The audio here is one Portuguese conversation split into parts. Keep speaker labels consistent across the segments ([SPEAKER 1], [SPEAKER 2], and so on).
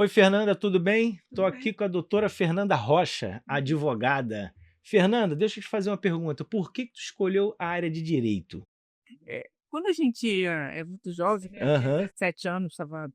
[SPEAKER 1] Oi, Fernanda, tudo bem? Estou
[SPEAKER 2] Tudo
[SPEAKER 1] aqui
[SPEAKER 2] bem?
[SPEAKER 1] com a doutora Fernanda Rocha,
[SPEAKER 2] Uhum.
[SPEAKER 1] advogada. Fernanda, deixa eu te fazer uma pergunta. Por que tu escolheu a área de direito?
[SPEAKER 2] Quando a gente é muito jovem, né, eu tinha
[SPEAKER 1] Aham,
[SPEAKER 2] 17 anos, estava,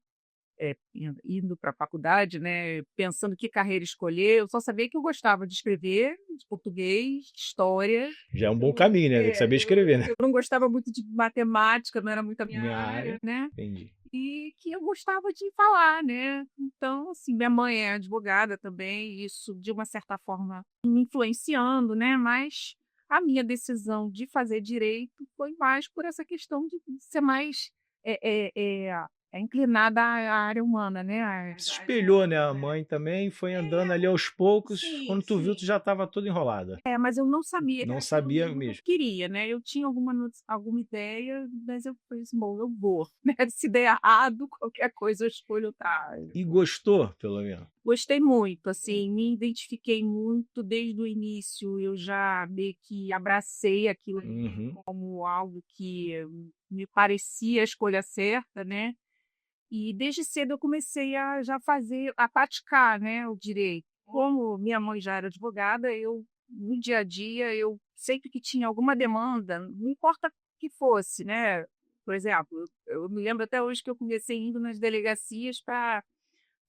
[SPEAKER 2] indo para a faculdade, né, pensando que carreira escolher, eu só sabia que eu gostava de escrever, de português, de história.
[SPEAKER 1] já é um
[SPEAKER 2] Eu
[SPEAKER 1] bom
[SPEAKER 2] não
[SPEAKER 1] caminho, né? Tem que saber escrever, né?
[SPEAKER 2] eu não gostava muito de matemática, não era muito a minha
[SPEAKER 1] Minha
[SPEAKER 2] área,
[SPEAKER 1] área,
[SPEAKER 2] né,
[SPEAKER 1] entendi.
[SPEAKER 2] e que eu gostava de falar, né. Então, assim, minha mãe é advogada também, isso de uma certa forma me influenciando, né, mas a minha decisão de fazer direito foi mais por essa questão de ser mais, inclinada à área humana, né,
[SPEAKER 1] Se
[SPEAKER 2] às
[SPEAKER 1] espelhou, né?
[SPEAKER 2] humanas,
[SPEAKER 1] A
[SPEAKER 2] né.
[SPEAKER 1] mãe também foi andando ali aos poucos.
[SPEAKER 2] Sim,
[SPEAKER 1] Quando tu viu, tu
[SPEAKER 2] sim.
[SPEAKER 1] já estava toda enrolada.
[SPEAKER 2] É, mas eu não sabia que
[SPEAKER 1] Não
[SPEAKER 2] era aquilo
[SPEAKER 1] sabia
[SPEAKER 2] mesmo que eu
[SPEAKER 1] mesmo.
[SPEAKER 2] queria, né, eu tinha alguma ideia, mas eu falei assim: "Bom, eu vou", né, se der errado, qualquer coisa eu escolho outra área.
[SPEAKER 1] E gostou, pelo menos?
[SPEAKER 2] Gostei muito, assim, me identifiquei muito desde o início, eu já meio que abracei aquilo ali
[SPEAKER 1] Uhum.
[SPEAKER 2] como algo que me parecia a escolha certa, né, e desde cedo eu comecei a já fazer a praticar, né, o direito. Como minha mãe já era advogada, eu no dia a dia, eu sempre que tinha alguma demanda, não importa que fosse, né, por exemplo, eu me lembro até hoje que eu comecei indo nas delegacias para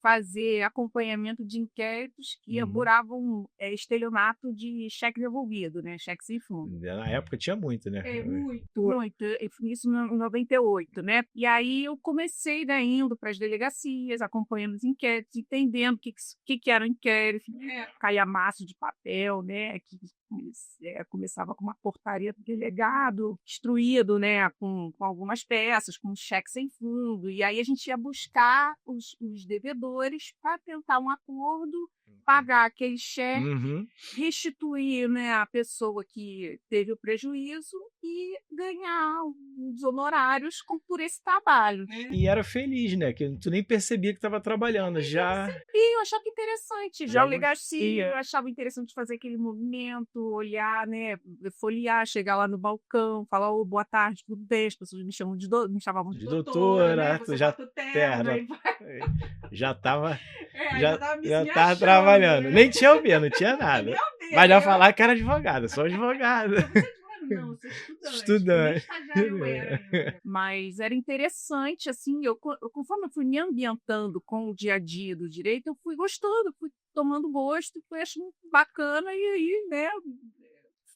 [SPEAKER 2] fazer acompanhamento de inquéritos que
[SPEAKER 1] Uhum.
[SPEAKER 2] apuravam, estelionato de cheque devolvido, né, cheque sem fundo.
[SPEAKER 1] Na época tinha muito, né?
[SPEAKER 2] É, muito, muito. Eu fiz isso no em 98, né. E aí eu comecei, né, indo para as delegacias, acompanhando os inquéritos, entendendo o que que era o inquérito, calhamaço de papel, né, que começava com uma portaria do delegado, instruído, né, com algumas peças, com um cheque sem fundo, e aí a gente ia buscar os devedores para tentar um acordo, pagar aquele cheque,
[SPEAKER 1] Uhum.
[SPEAKER 2] restituir, né, a pessoa que teve o prejuízo e ganhar os honorários por esse trabalho, né.
[SPEAKER 1] E era feliz, né? Que tu nem percebia que estava trabalhando.
[SPEAKER 2] Nem
[SPEAKER 1] Já,
[SPEAKER 2] percebi, eu achava interessante, já
[SPEAKER 1] já
[SPEAKER 2] o
[SPEAKER 1] gostei.
[SPEAKER 2] delegacia, eu achava interessante fazer aquele movimento, olhar, né, folhear, chegar lá no balcão, falar: "Ô, boa tarde, tudo bem?", as pessoas me chamavam de
[SPEAKER 1] De
[SPEAKER 2] doutora, né,
[SPEAKER 1] doutora, tu
[SPEAKER 2] você
[SPEAKER 1] já
[SPEAKER 2] bota o terno,
[SPEAKER 1] terna,
[SPEAKER 2] aí vai
[SPEAKER 1] já estava
[SPEAKER 2] aí já
[SPEAKER 1] já
[SPEAKER 2] estava
[SPEAKER 1] já
[SPEAKER 2] me
[SPEAKER 1] estava
[SPEAKER 2] achando,
[SPEAKER 1] trabalhando.
[SPEAKER 2] né.
[SPEAKER 1] Nem tinha OB, não tinha
[SPEAKER 2] Nem
[SPEAKER 1] nada.
[SPEAKER 2] eu
[SPEAKER 1] Mas
[SPEAKER 2] vi,
[SPEAKER 1] já
[SPEAKER 2] eu
[SPEAKER 1] falar que era advogada, sou advogada.
[SPEAKER 2] Você é advogada? Não, eu sou estudante, porque nem
[SPEAKER 1] Estudante.
[SPEAKER 2] estagiária eu era ainda. Mas era interessante, assim, conforme eu fui me ambientando com o dia a dia do direito, eu fui gostando, fui tomando gosto, fui achando bacana e aí, né,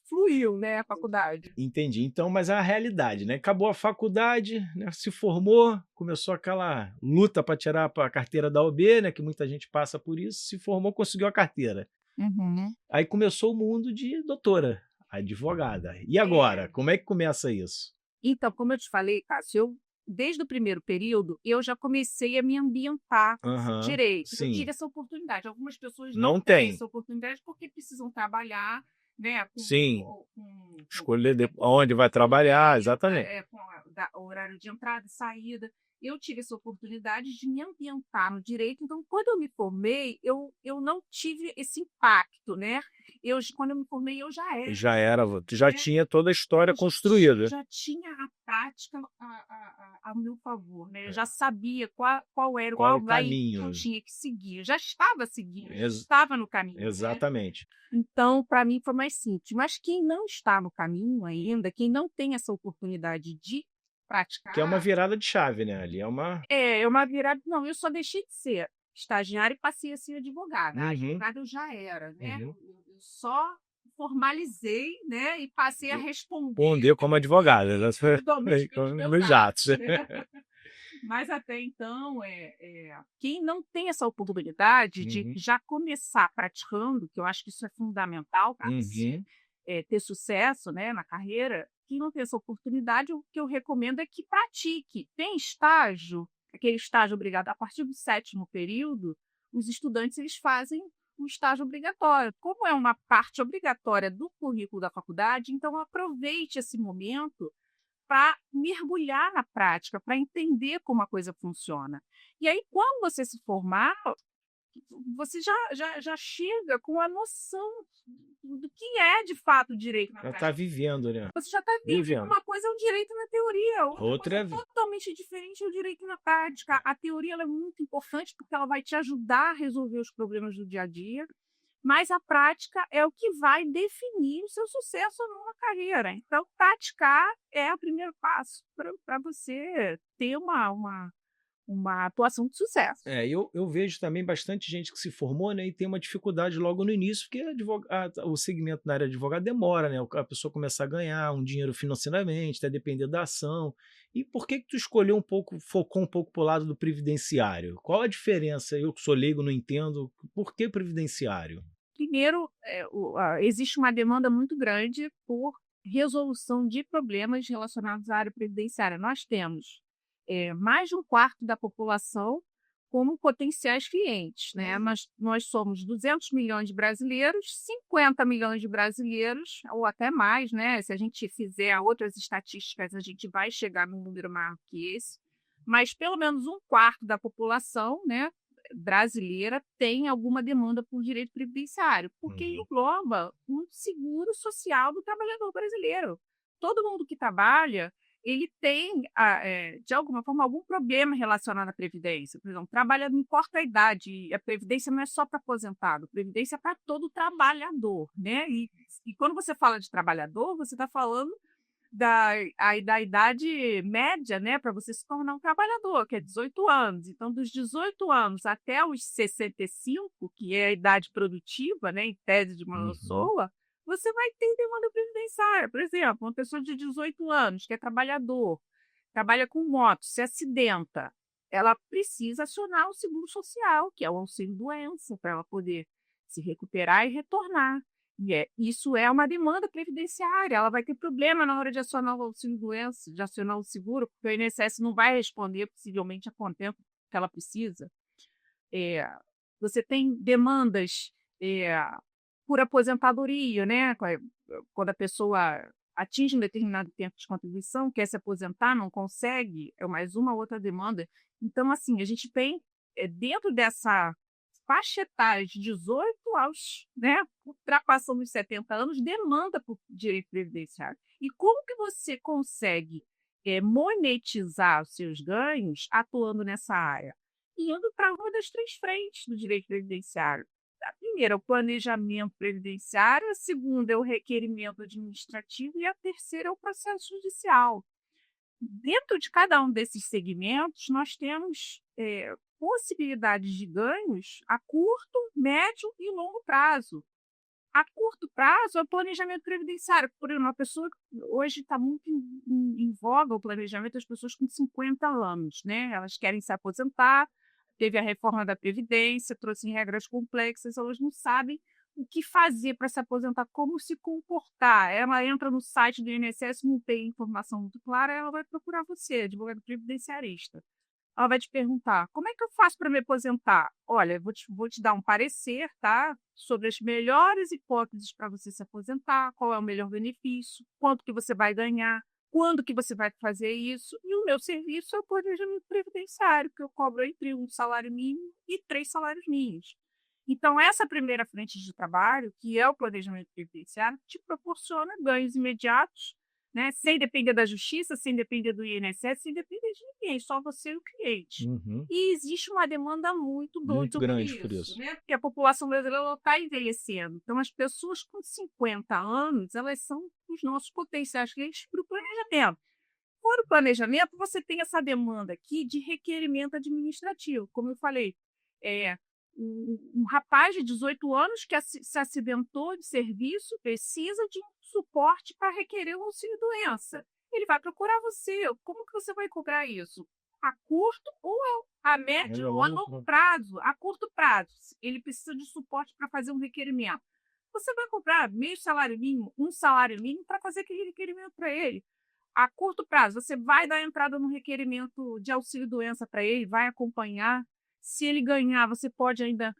[SPEAKER 2] fluiu, né, a faculdade.
[SPEAKER 1] Entendi. Então, mas é a realidade, né? Acabou a faculdade, né? Se formou, começou aquela luta para tirar a carteira da OB, né? Que muita gente passa por isso. Se formou, conseguiu a carteira.
[SPEAKER 2] Uhum.
[SPEAKER 1] Aí começou o mundo de doutora, advogada. E agora?
[SPEAKER 2] É.
[SPEAKER 1] Como é que começa isso?
[SPEAKER 2] Então, como eu te falei, Cássio, desde o primeiro período, eu já comecei a me ambientar
[SPEAKER 1] Aham,
[SPEAKER 2] direito. Eu tive
[SPEAKER 1] sim.
[SPEAKER 2] essa oportunidade. Algumas pessoas não
[SPEAKER 1] Não
[SPEAKER 2] têm
[SPEAKER 1] tem.
[SPEAKER 2] essa oportunidade porque precisam trabalhar, né,
[SPEAKER 1] Sim.
[SPEAKER 2] com
[SPEAKER 1] Escolher aonde vai
[SPEAKER 2] com
[SPEAKER 1] trabalhar,
[SPEAKER 2] tempo,
[SPEAKER 1] exatamente.
[SPEAKER 2] com o horário de entrada e saída. Eu tive essa oportunidade de me ambientar no direito, então quando eu me formei, eu não tive esse impacto, né. Quando eu me formei, eu já era,
[SPEAKER 1] Já era, tu já
[SPEAKER 2] né.
[SPEAKER 1] tinha toda a história
[SPEAKER 2] Eu
[SPEAKER 1] construída.
[SPEAKER 2] já tinha a prática a meu favor, né, eu já sabia qual era
[SPEAKER 1] Qual o
[SPEAKER 2] vai que eu
[SPEAKER 1] caminho?
[SPEAKER 2] tinha que seguir, eu já estava seguindo, já
[SPEAKER 1] Ex
[SPEAKER 2] estava no caminho, né.
[SPEAKER 1] exatamente.
[SPEAKER 2] Então, para mim foi mais simples, mas quem não está no caminho ainda, quem não tem essa oportunidade de
[SPEAKER 1] Que é uma
[SPEAKER 2] praticar,
[SPEAKER 1] virada de chave, né, ali é uma
[SPEAKER 2] é uma virada não, eu só deixei de ser estagiária e passei a ser advogada. A
[SPEAKER 1] uhum,
[SPEAKER 2] advogada eu já era, né,
[SPEAKER 1] uhum.
[SPEAKER 2] eu só formalizei, né, e passei a responder
[SPEAKER 1] Responder como advogada, né,
[SPEAKER 2] individualmente pelos meus
[SPEAKER 1] nos atos.
[SPEAKER 2] atos, né. Mas até então, quem não tem essa oportunidade de
[SPEAKER 1] Uhum,
[SPEAKER 2] já começar praticando, que eu acho que isso é fundamental para se,
[SPEAKER 1] uhum.
[SPEAKER 2] ter sucesso, né, na carreira, quem não tem essa oportunidade, o que eu recomendo é que pratique. Tem estágio, aquele estágio obrigado a partir do sétimo período, os estudantes eles fazem um estágio obrigatório. Como é uma parte obrigatória do currículo da faculdade, então aproveite esse momento para mergulhar na prática, para entender como a coisa funciona. E aí, quando você se formar, você já chega com a noção do que é de fato direito na
[SPEAKER 1] Já
[SPEAKER 2] prática.
[SPEAKER 1] tá vivendo, né?
[SPEAKER 2] Você já está vivendo.
[SPEAKER 1] Vivendo.
[SPEAKER 2] Uma coisa é o direito na teoria, outra
[SPEAKER 1] Outra
[SPEAKER 2] coisa totalmente diferente é o direito na prática. A teoria ela é muito importante porque ela vai te ajudar a resolver os problemas do dia a dia, mas a prática é o que vai definir o seu sucesso ou não na carreira. Então, praticar é o primeiro passo para você ter uma atuação de sucesso.
[SPEAKER 1] Eu vejo também bastante gente que se formou, né, e tem uma dificuldade logo no início, porque o segmento na área de advogado demora, né? A pessoa começa a ganhar um dinheiro financeiramente, até depender da ação. E por que que tu escolheu um pouco, focou um pouco pro lado do previdenciário? Qual a diferença? Eu que sou leigo, não entendo. Por que previdenciário?
[SPEAKER 2] Primeiro, existe uma demanda muito grande por resolução de problemas relacionados à área previdenciária. Nós temos mais de um quarto da população como potenciais clientes, né? Nós somos 200 milhões de brasileiros, 50 milhões de brasileiros, ou até mais, né? Se a gente fizer outras estatísticas, a gente vai chegar num número maior que esse, mas pelo menos um quarto da população, né, brasileira tem alguma demanda por direito previdenciário, porque
[SPEAKER 1] Uhum.
[SPEAKER 2] engloba um seguro social do trabalhador brasileiro. Todo mundo que trabalha, ele tem, de alguma forma, algum problema relacionado à previdência. Por exemplo, trabalha, não importa a idade, a previdência não é só para aposentado, a previdência é para todo trabalhador, né? E quando você fala de trabalhador, você está falando da idade média, né, para você se tornar um trabalhador, que é 18 anos. Então, dos 18 anos até os 65, que é a idade produtiva, né, em tese de uma
[SPEAKER 1] Uhum.
[SPEAKER 2] pessoa, você vai ter demanda previdenciária. Por exemplo, uma pessoa de 18 anos, que é trabalhador, trabalha com moto, se acidenta, ela precisa acionar o seguro social, que é o auxílio-doença, para ela poder se recuperar e retornar. Isso é uma demanda previdenciária, ela vai ter problema na hora de acionar o auxílio-doença, de acionar o seguro, porque o INSS não vai responder possivelmente a quanto tempo que ela precisa. Eh, Você tem demandas, eh, por aposentadoria, né, quando a pessoa atinge um determinado tempo de contribuição, quer se aposentar, não consegue, é mais uma outra demanda. Então, assim, a gente tem, dentro dessa faixa etária de 18 aos, né, ultrapassando os 70 anos, demanda por direito previdenciário. E como que você consegue, monetizar os seus ganhos atuando nessa área? Indo para uma das 3 frentes do direito previdenciário. A primeira é o planejamento previdenciário, a segunda é o requerimento administrativo e a terceira é o processo judicial. Dentro de cada um desses segmentos, nós temos possibilidades de ganhos a curto, médio e longo prazo. A curto prazo é o planejamento previdenciário. Por exemplo, uma pessoa hoje está muito em voga o planejamento das pessoas com 50 anos, né? Elas querem se aposentar, teve a reforma da Previdência, trouxe regras complexas, elas não sabem o que fazer para se aposentar, como se comportar. Ela entra no site do INSS, não tem informação muito clara, ela vai procurar você, advogado previdenciarista. Ela vai te perguntar: como é que eu faço para me aposentar? Olha, vou te dar um parecer, tá? Sobre as melhores hipóteses para você se aposentar, qual é o melhor benefício, quanto que você vai ganhar, quando que você vai fazer isso. E o meu serviço é o planejamento previdenciário, que eu cobro entre um salário mínimo e 3 salários mínimos. Então, essa primeira frente de trabalho, que é o planejamento previdenciário, te proporciona ganhos imediatos, né, sem depender da justiça, sem depender do INSS, sem depender de ninguém, só você e o cliente.
[SPEAKER 1] Uhum.
[SPEAKER 2] E existe uma demanda muito grande
[SPEAKER 1] Muito
[SPEAKER 2] sobre
[SPEAKER 1] grande por
[SPEAKER 2] isso,
[SPEAKER 1] isso.
[SPEAKER 2] né? Porque a população brasileira está envelhecendo. Então, as pessoas com 50 anos, elas são os nossos potenciais clientes para o planejamento. Fora o planejamento, você tem essa demanda aqui de requerimento administrativo. Como eu falei, é, um rapaz de 18 anos que se acidentou de serviço precisa de um suporte para requerer o auxílio-doença. Ele vai procurar você. Como que você vai cobrar isso? A curto ou a médio ou a longo prazo? A curto prazo, ele precisa de suporte para fazer um requerimento. Você vai cobrar meio salário mínimo, um salário mínimo para fazer aquele requerimento para ele. A curto prazo, você vai dar entrada no requerimento de auxílio-doença para ele, vai acompanhar. Se ele ganhar, você pode ainda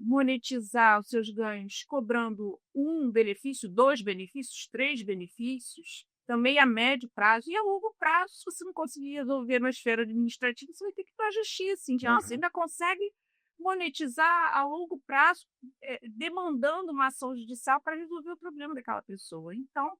[SPEAKER 2] monetizar os seus ganhos cobrando um benefício, 2 benefícios, 3 benefícios, também a médio prazo. E a longo prazo, se você não conseguir resolver na esfera administrativa, você vai ter que ir para a justiça. Então, você ainda consegue monetizar a longo prazo, demandando uma ação judicial para resolver o problema daquela pessoa. Então,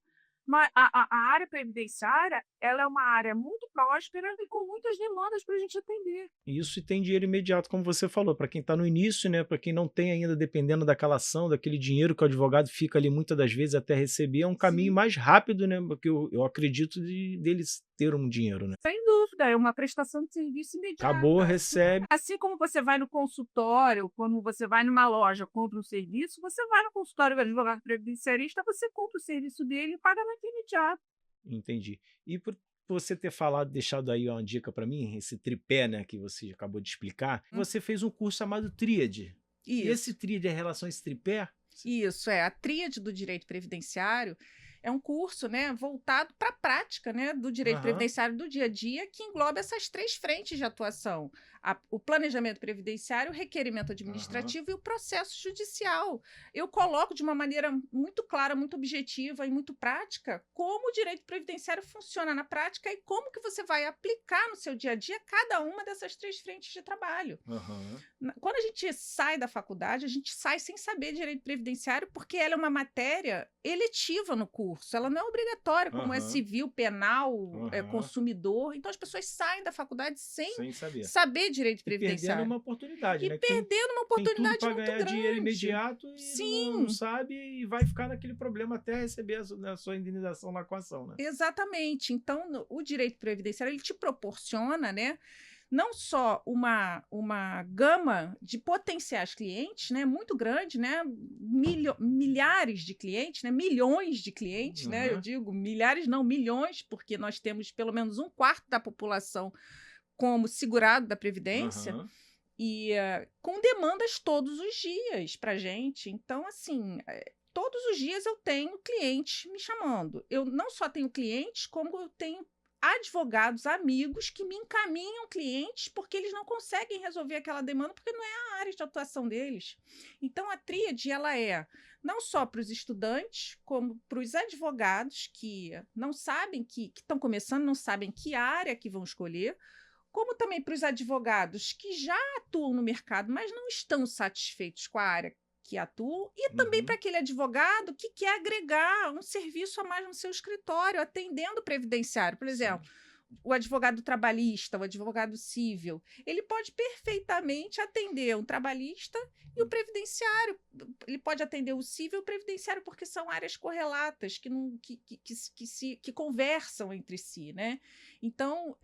[SPEAKER 2] a área previdenciária, ela é uma área muito próspera e com muitas demandas para a gente atender.
[SPEAKER 1] Isso, e tem dinheiro imediato, como você falou, para quem está no início, né, para quem não tem ainda, dependendo daquela ação, daquele dinheiro que o advogado fica ali muitas das vezes até receber, é um caminho
[SPEAKER 2] Sim.
[SPEAKER 1] mais rápido, né, porque eu acredito deles ter um dinheiro, né.
[SPEAKER 2] Sem dúvida, é uma prestação de serviço
[SPEAKER 1] Acabou,
[SPEAKER 2] imediata.
[SPEAKER 1] recebe.
[SPEAKER 2] Assim como você vai no consultório, quando você vai numa loja, compra um serviço, você vai no consultório do advogado previdenciarista, você compra o serviço dele e paga naquele imediato.
[SPEAKER 1] Entendi. E por você ter falado, deixado aí uma dica para mim, esse tripé, né, que você acabou de explicar, você fez um curso chamado Tríade. E esse
[SPEAKER 2] Isso,
[SPEAKER 1] Tríade é em relação a esse tripé?
[SPEAKER 3] isso é. A Tríade do Direito Previdenciário é um curso, né, voltado para a prática, né, do direito
[SPEAKER 1] Aham,
[SPEAKER 3] previdenciário do dia a dia, que engloba essas 3 frentes de atuação: o planejamento previdenciário, o requerimento
[SPEAKER 1] aham.
[SPEAKER 3] administrativo e o processo judicial. Eu coloco de uma maneira muito clara, muito objetiva e muito prática como o direito previdenciário funciona na prática e como que você vai aplicar no seu dia a dia cada uma dessas 3 frentes de trabalho.
[SPEAKER 1] Aham.
[SPEAKER 3] Quando a gente sai da faculdade, a gente sai sem saber direito previdenciário, porque ela é uma matéria eletiva no curso. Ela não é obrigatória, como é
[SPEAKER 1] Aham.
[SPEAKER 3] civil, penal,
[SPEAKER 1] Aham.
[SPEAKER 3] consumidor. Então, as pessoas saem da faculdade sem
[SPEAKER 1] Sem saber.
[SPEAKER 3] saber direito
[SPEAKER 1] E perdendo
[SPEAKER 3] previdenciário.
[SPEAKER 1] uma oportunidade,
[SPEAKER 3] E
[SPEAKER 1] né?
[SPEAKER 3] perdendo uma
[SPEAKER 1] Tem tudo
[SPEAKER 3] oportunidade
[SPEAKER 1] para
[SPEAKER 3] muito
[SPEAKER 1] ganhar dinheiro
[SPEAKER 3] grande.
[SPEAKER 1] imediato e
[SPEAKER 3] Sim.
[SPEAKER 1] não sabe e vai ficar naquele problema até receber a sua indenização lá com a ação, né?
[SPEAKER 3] Exatamente. Então, o direito previdenciário ele te proporciona, né, não só uma gama de potenciais clientes, né, muito grande, né, milhares de clientes, né, milhões de clientes, né, eu
[SPEAKER 1] Uhum.
[SPEAKER 3] digo milhares, não milhões, porque nós temos pelo menos 1/4 da população como segurado da Previdência.
[SPEAKER 1] Aham.
[SPEAKER 3] E com demandas todos os dias para gente. Então, assim, todos os dias eu tenho clientes me chamando. Eu não só tenho clientes, como eu tenho advogados, amigos que me encaminham clientes porque eles não conseguem resolver aquela demanda porque não é a área de atuação deles. Então, a tríade, ela é não só para os estudantes, como para os advogados que não sabem, que estão começando, não sabem que área que vão escolher, como também para os advogados que já atuam no mercado, mas não estão satisfeitos com a área que atuam, e também
[SPEAKER 1] Uhum.
[SPEAKER 3] para aquele advogado que quer agregar um serviço a mais no seu escritório, atendendo o previdenciário. Por exemplo, o advogado trabalhista, o advogado civil, ele pode perfeitamente atender um trabalhista e o previdenciário. Ele pode atender o civil e o previdenciário, porque são áreas correlatas, que conversam entre si, né? Então,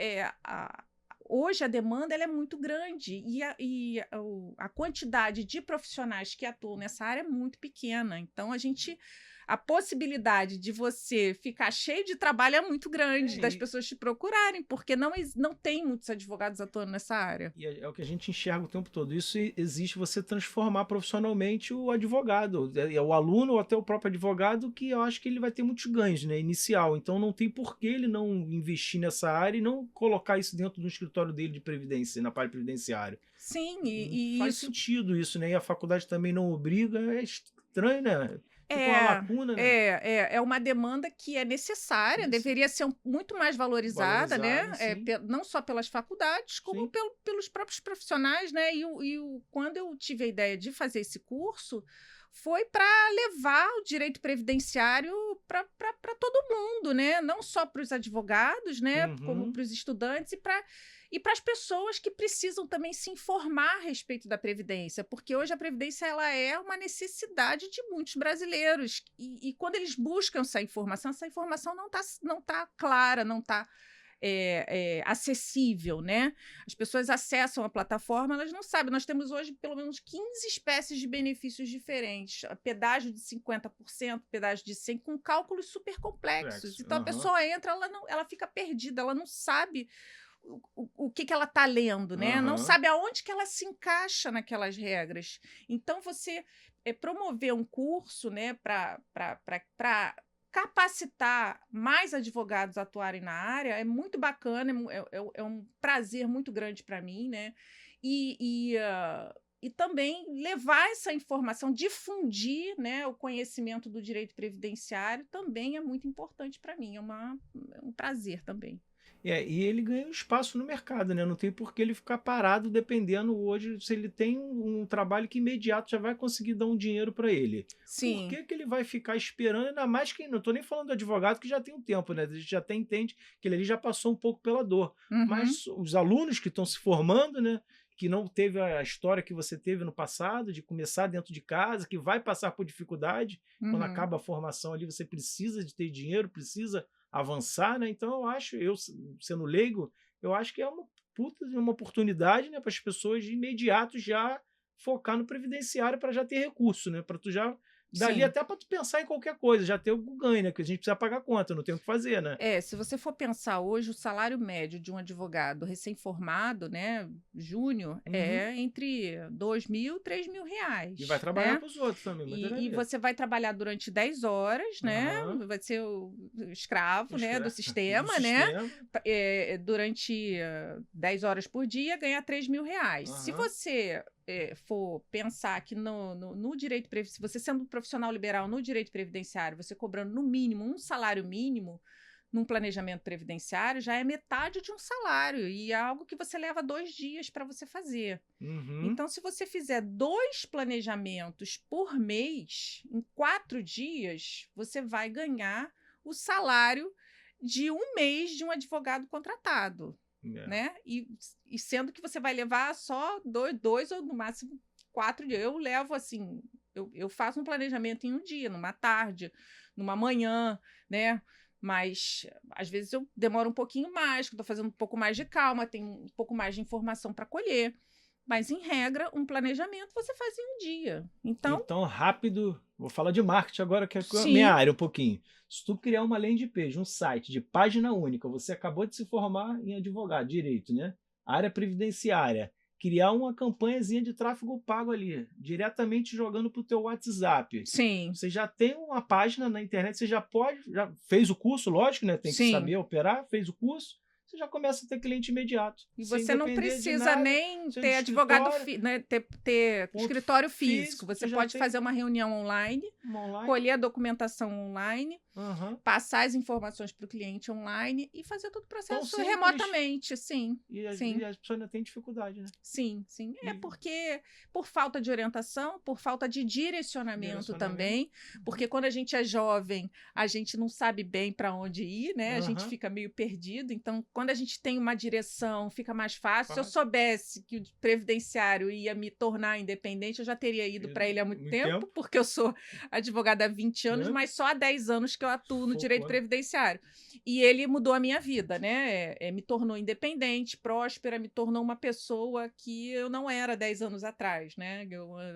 [SPEAKER 3] hoje a demanda ela é muito grande e a quantidade de profissionais que atuam nessa área é muito pequena. Então, a possibilidade de você ficar cheio de trabalho é muito grande, das pessoas te procurarem, porque não tem muitos advogados atuando nessa área.
[SPEAKER 1] E é o que a gente enxerga o tempo todo. Isso existe você transformar profissionalmente o advogado, o aluno ou até o próprio advogado, que eu acho que ele vai ter muitos ganhos, né, inicial. Então não tem por que ele não investir nessa área e não colocar isso dentro do escritório dele de previdência, na parte previdenciária.
[SPEAKER 3] Sim, e
[SPEAKER 1] Faz
[SPEAKER 3] isso
[SPEAKER 1] sentido isso, né? E a faculdade também não obriga, é estranho, né? Fica uma lacuna, né?
[SPEAKER 3] é uma demanda que é necessária,
[SPEAKER 1] Isso.
[SPEAKER 3] deveria ser muito mais valorizada, né?
[SPEAKER 1] Valorizada, sim.
[SPEAKER 3] Não só pelas faculdades, como
[SPEAKER 1] Sim.
[SPEAKER 3] pelos próprios profissionais, né? Quando eu tive a ideia de fazer esse curso, foi para levar o direito previdenciário para todo mundo, né? Não só para os advogados, né? Como
[SPEAKER 1] Uhum.
[SPEAKER 3] para os estudantes e para as pessoas que precisam também se informar a respeito da Previdência, porque hoje a Previdência ela é uma necessidade de muitos brasileiros. E quando eles buscam essa informação não tá clara, não está acessível, né? As pessoas acessam a plataforma, elas não sabem. Nós temos hoje pelo menos 15 espécies de benefícios diferentes. Pedágio de 50%, pedágio de 100%, com cálculos super complexos. Então, a pessoa entra, ela fica perdida, ela não sabe o que ela está lendo, né? Não sabe aonde que ela se encaixa naquelas regras. Então, você promover um curso, né, para capacitar mais advogados a atuarem na área é muito bacana, é um prazer muito grande para mim, né? E também levar essa informação, difundir, né, o conhecimento do direito previdenciário também é muito importante para mim, é um prazer também.
[SPEAKER 1] E ele ganha um espaço no mercado, né? Não tem por que ele ficar parado dependendo hoje, se ele tem um trabalho que imediato já vai conseguir dar um dinheiro para ele. Por
[SPEAKER 3] Sim.
[SPEAKER 1] que ele vai ficar esperando? Ainda mais que não estou nem falando do advogado que já tem um tempo, né? A gente já até entende que ele ali já passou um pouco pela dor.
[SPEAKER 3] Uhum.
[SPEAKER 1] Mas os alunos que estão se formando, né? Que não teve a história que você teve no passado, de começar dentro de casa, que vai passar por dificuldade. Quando acaba a formação ali, você precisa de ter dinheiro, precisa avançar, né? Então eu acho, eu sendo leigo, eu acho que é uma puta de uma oportunidade, né, para as pessoas de imediato já focar no previdenciário para já ter recurso, né? Para tu já dali
[SPEAKER 3] Sim.
[SPEAKER 1] até para tu pensar em qualquer coisa, já ter o ganho, né? Que a gente precisa pagar conta, não tem o que fazer, né?
[SPEAKER 3] Se você for pensar hoje, o salário médio de um advogado recém-formado, né, júnior, é entre R$ 2.000 e R$ 3.000.
[SPEAKER 1] E vai trabalhar
[SPEAKER 3] né?
[SPEAKER 1] para os outros também,
[SPEAKER 3] E você vai trabalhar durante 10 horas, né?
[SPEAKER 1] Aham.
[SPEAKER 3] Vai ser o escravo, né, do
[SPEAKER 1] Do
[SPEAKER 3] sistema, né?
[SPEAKER 1] sistema.
[SPEAKER 3] Durante 10 horas por dia, ganhar R$ 3.000. Se
[SPEAKER 1] Aham.
[SPEAKER 3] você for pensar que no direito, se você sendo um profissional liberal no direito previdenciário, você cobrando no mínimo um salário mínimo num planejamento previdenciário, já é metade de um salário e é algo que você leva 2 dias para você fazer.
[SPEAKER 1] Uhum.
[SPEAKER 3] Então, se você fizer 2 planejamentos por mês, em 4 dias, você vai ganhar o salário de um mês de um advogado contratado. Né? E sendo que você vai levar só 2 ou no máximo 4 dias. Eu levo assim, eu faço um planejamento em um dia, numa tarde, numa manhã, né? Mas às vezes eu demoro um pouquinho mais, que eu estou fazendo um pouco mais de calma, tem um pouco mais de informação para colher. Mas, em regra, um planejamento você faz em um dia.
[SPEAKER 1] Então, rápido, vou falar de marketing agora, que é a
[SPEAKER 3] Sim.
[SPEAKER 1] minha área um pouquinho. Se tu criar uma landing page, um site de página única, você acabou de se formar em advogado, direito, né? Área previdenciária, criar uma campanhazinha de tráfego pago ali, diretamente jogando para o teu WhatsApp.
[SPEAKER 3] Sim.
[SPEAKER 1] Você já tem uma página na internet, você já fez o curso, lógico, né? Tem que
[SPEAKER 3] Sim.
[SPEAKER 1] saber operar, fez o curso, você já começa a ter cliente imediato.
[SPEAKER 3] E
[SPEAKER 1] sem
[SPEAKER 3] você não
[SPEAKER 1] depender de
[SPEAKER 3] precisa
[SPEAKER 1] nada,
[SPEAKER 3] nem
[SPEAKER 1] seu
[SPEAKER 3] ter advogado,
[SPEAKER 1] escritório,
[SPEAKER 3] né, ter
[SPEAKER 1] ponto
[SPEAKER 3] escritório
[SPEAKER 1] físico,
[SPEAKER 3] físico. Você
[SPEAKER 1] você já
[SPEAKER 3] pode
[SPEAKER 1] tem
[SPEAKER 3] fazer uma reunião online,
[SPEAKER 1] online.
[SPEAKER 3] colher a documentação online,
[SPEAKER 1] Aham.
[SPEAKER 3] passar as informações para o cliente online e fazer todo o processo
[SPEAKER 1] simples.
[SPEAKER 3] remotamente. Sim,
[SPEAKER 1] E as
[SPEAKER 3] sim,
[SPEAKER 1] pessoas ainda têm dificuldade, né?
[SPEAKER 3] sim, sim. É
[SPEAKER 1] E-
[SPEAKER 3] porque por falta de orientação, por falta de direcionamento também,
[SPEAKER 1] Uhum.
[SPEAKER 3] porque quando a gente é jovem, a gente não sabe bem para onde ir, né? A gente
[SPEAKER 1] Aham.
[SPEAKER 3] fica meio perdido. Então, quando a gente tem uma direção, fica mais fácil. Se eu
[SPEAKER 1] Fácil.
[SPEAKER 3] soubesse que o previdenciário ia me tornar independente, eu já teria ido para ele há muito tempo, porque eu sou advogada há 20 anos,
[SPEAKER 1] Né?
[SPEAKER 3] mas só há 10 anos que eu atuo no direito
[SPEAKER 1] Focou.
[SPEAKER 3] previdenciário. E ele mudou a minha vida, né? Me tornou independente, próspera, me tornou uma pessoa que eu não era 10 anos atrás, né?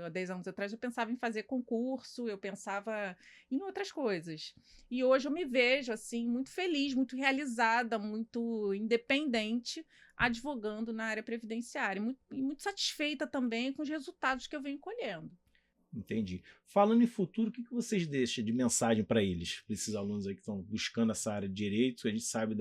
[SPEAKER 3] Há 10 anos atrás eu pensava em fazer concurso, eu pensava em outras coisas. E hoje eu me vejo, assim, muito feliz, muito realizada, muito independente, advogando na área previdenciária. E muito satisfeita também com os resultados que eu venho colhendo.
[SPEAKER 1] Entendi. Falando em futuro, o que vocês deixam de mensagem para eles, para esses alunos aí que estão buscando essa área de direito? A gente sabe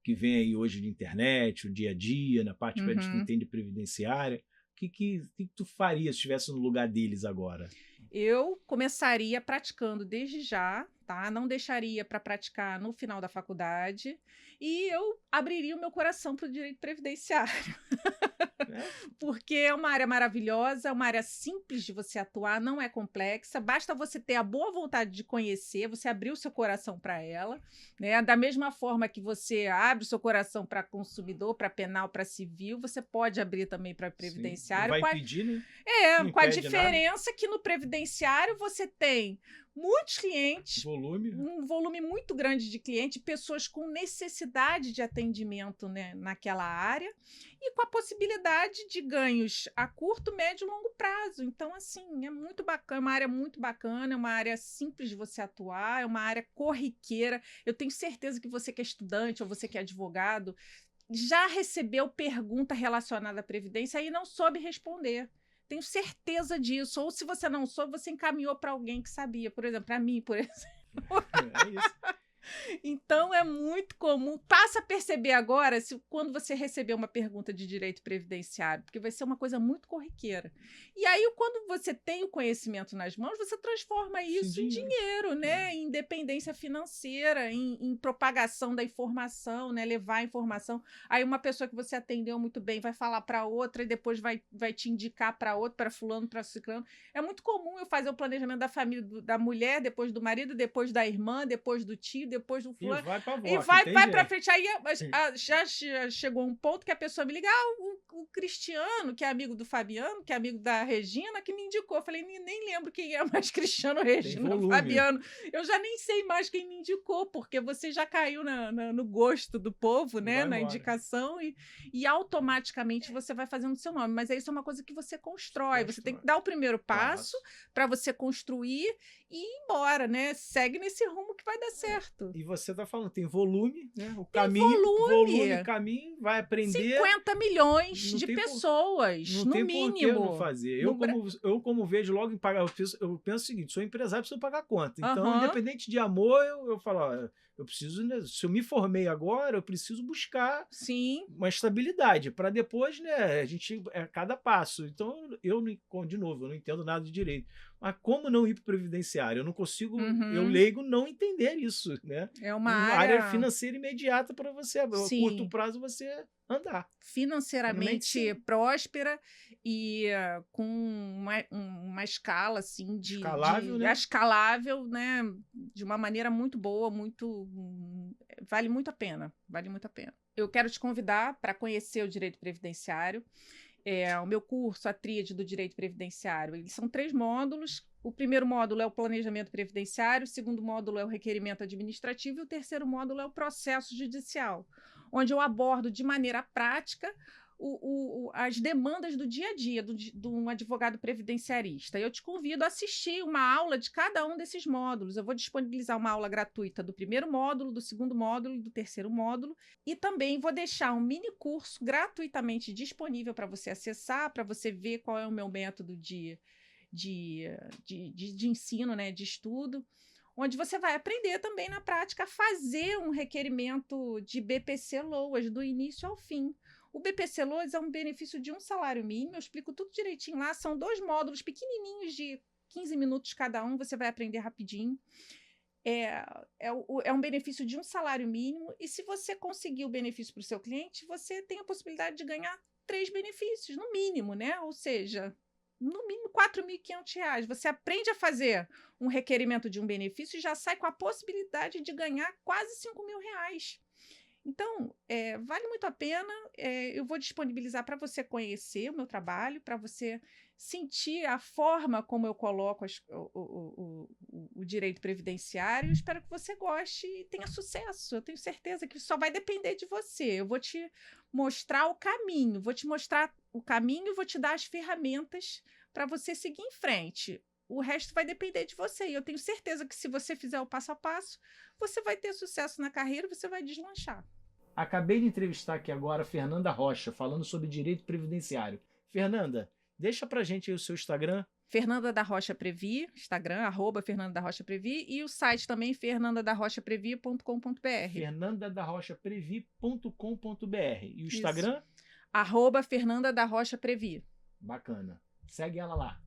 [SPEAKER 1] que vem aí hoje de internet, o dia a dia, na parte que a gente entende previdenciária. O que tu faria se estivesse no lugar deles agora?
[SPEAKER 3] Eu começaria praticando desde já, tá? Não deixaria para praticar no final da faculdade. E eu abriria o meu coração para o direito previdenciário. Porque é uma área maravilhosa, é uma área simples de você atuar, não é complexa, basta você ter a boa vontade de conhecer, você abrir o seu coração para ela, né? Da mesma forma que você abre o seu coração para consumidor, para penal, para civil, você pode abrir também para previdenciário.
[SPEAKER 1] Não vai impedir, né?
[SPEAKER 3] Com a diferença que no previdenciário você tem muitos clientes, um volume muito grande de clientes, pessoas com necessidade de atendimento, né, naquela área, e com a possibilidade de ganhos a curto, médio e longo prazo. Então, assim, é muito bacana, é uma área muito bacana, é uma área simples de você atuar, é uma área corriqueira. Eu tenho certeza que você que é estudante ou você que é advogado já recebeu pergunta relacionada à Previdência e não soube responder. Tenho certeza disso. Ou se você não soube, você encaminhou para alguém que sabia. Por exemplo, para mim, por exemplo.
[SPEAKER 1] É isso.
[SPEAKER 3] Então, é muito comum. Passa a perceber agora, quando você receber uma pergunta de direito previdenciário, porque vai ser uma coisa muito corriqueira. E aí, quando você tem o conhecimento nas mãos, você transforma isso em dinheiro, né? Em independência financeira, em propagação da informação, né? Levar a informação. Aí, uma pessoa que você atendeu muito bem vai falar para outra e depois vai te indicar para outro, para fulano, para ciclano. É muito comum eu fazer o planejamento da família, da mulher, depois do marido, depois da irmã, depois do tio, depois do fulano.
[SPEAKER 1] E vai pra avó,
[SPEAKER 3] E vai para frente. Aí já chegou um ponto que a pessoa me liga, o Cristiano, que é amigo do Fabiano, que é amigo da Regina, que me indicou. Eu falei, nem lembro quem é mais Cristiano, Regina, Fabiano. Eu já nem sei mais quem me indicou, porque você já caiu no gosto do povo, né? Na indicação, e automaticamente você vai fazendo o seu nome. Mas isso é uma coisa que você constrói. Você tem que dar o primeiro passo para você construir e ir embora, né? Segue nesse rumo que vai dar certo.
[SPEAKER 1] E você tá falando, tem volume, né? O
[SPEAKER 3] tem
[SPEAKER 1] caminho, volume, caminho, vai aprender.
[SPEAKER 3] 50 milhões de pessoas, no mínimo.
[SPEAKER 1] Não tem por que não fazer. Eu, como vejo logo em pagar, eu penso o seguinte, sou empresário, preciso pagar conta. Então, independente de amor, eu falo, ó, eu preciso, né, se eu me formei agora, eu preciso buscar uma estabilidade para depois, né, a gente, cada passo. Então, de novo, eu não entendo nada de direito. Mas como não ir para o previdenciário? Eu não consigo, eu leigo, não entender isso, né?
[SPEAKER 3] É uma
[SPEAKER 1] área financeira imediata para você, a curto prazo você andar.
[SPEAKER 3] Financeiramente próspera e com uma escala assim
[SPEAKER 1] escalável, né?
[SPEAKER 3] Escalável, né? De uma maneira muito boa, vale muito a pena, vale muito a pena. Eu quero te convidar para conhecer o direito previdenciário. O meu curso, a Tríade do Direito Previdenciário, eles são 3 módulos. O primeiro módulo é o planejamento previdenciário, o segundo módulo é o requerimento administrativo e o terceiro módulo é o processo judicial, onde eu abordo de maneira prática as demandas do dia a dia de um advogado previdenciarista. Eu te convido a assistir uma aula de cada um desses módulos. Eu vou disponibilizar uma aula gratuita do primeiro módulo, do segundo módulo e do terceiro módulo. E também vou deixar um mini curso gratuitamente disponível para você acessar, para você ver qual é o meu método de ensino, né, de estudo, onde você vai aprender também na prática a fazer um requerimento de BPC-LOAS do início ao fim. O BPC-LOAS é um benefício de um salário mínimo, eu explico tudo direitinho lá, são 2 módulos pequenininhos de 15 minutos cada um, você vai aprender rapidinho. É um benefício de um salário mínimo, e se você conseguir o benefício para o seu cliente, você tem a possibilidade de ganhar 3 benefícios, no mínimo, né? Ou seja, no mínimo R$4.500. Você aprende a fazer um requerimento de um benefício e já sai com a possibilidade de ganhar quase R$5.000. Então, vale muito a pena. Eu vou disponibilizar para você conhecer o meu trabalho, para você sentir a forma como eu coloco o direito previdenciário. Espero que você goste e tenha sucesso. Eu tenho certeza que só vai depender de você. Eu vou te mostrar o caminho, e vou te dar as ferramentas para você seguir em frente. O resto vai depender de você. E eu tenho certeza que se você fizer o passo a passo, você vai ter sucesso na carreira, você vai deslanchar.
[SPEAKER 1] Acabei de entrevistar aqui agora a Fernanda Rocha, falando sobre direito previdenciário. Fernanda, deixa pra gente aí o seu Instagram.
[SPEAKER 3] Fernanda da Rocha Previ, Instagram, @Fernanda da Rocha Previ, e o site também, fernandadarochaprevi.com.br.
[SPEAKER 1] fernandadarochaprevi.com.br. E o Instagram?
[SPEAKER 3] @Fernanda da Rocha Previ.
[SPEAKER 1] Bacana. Segue ela lá.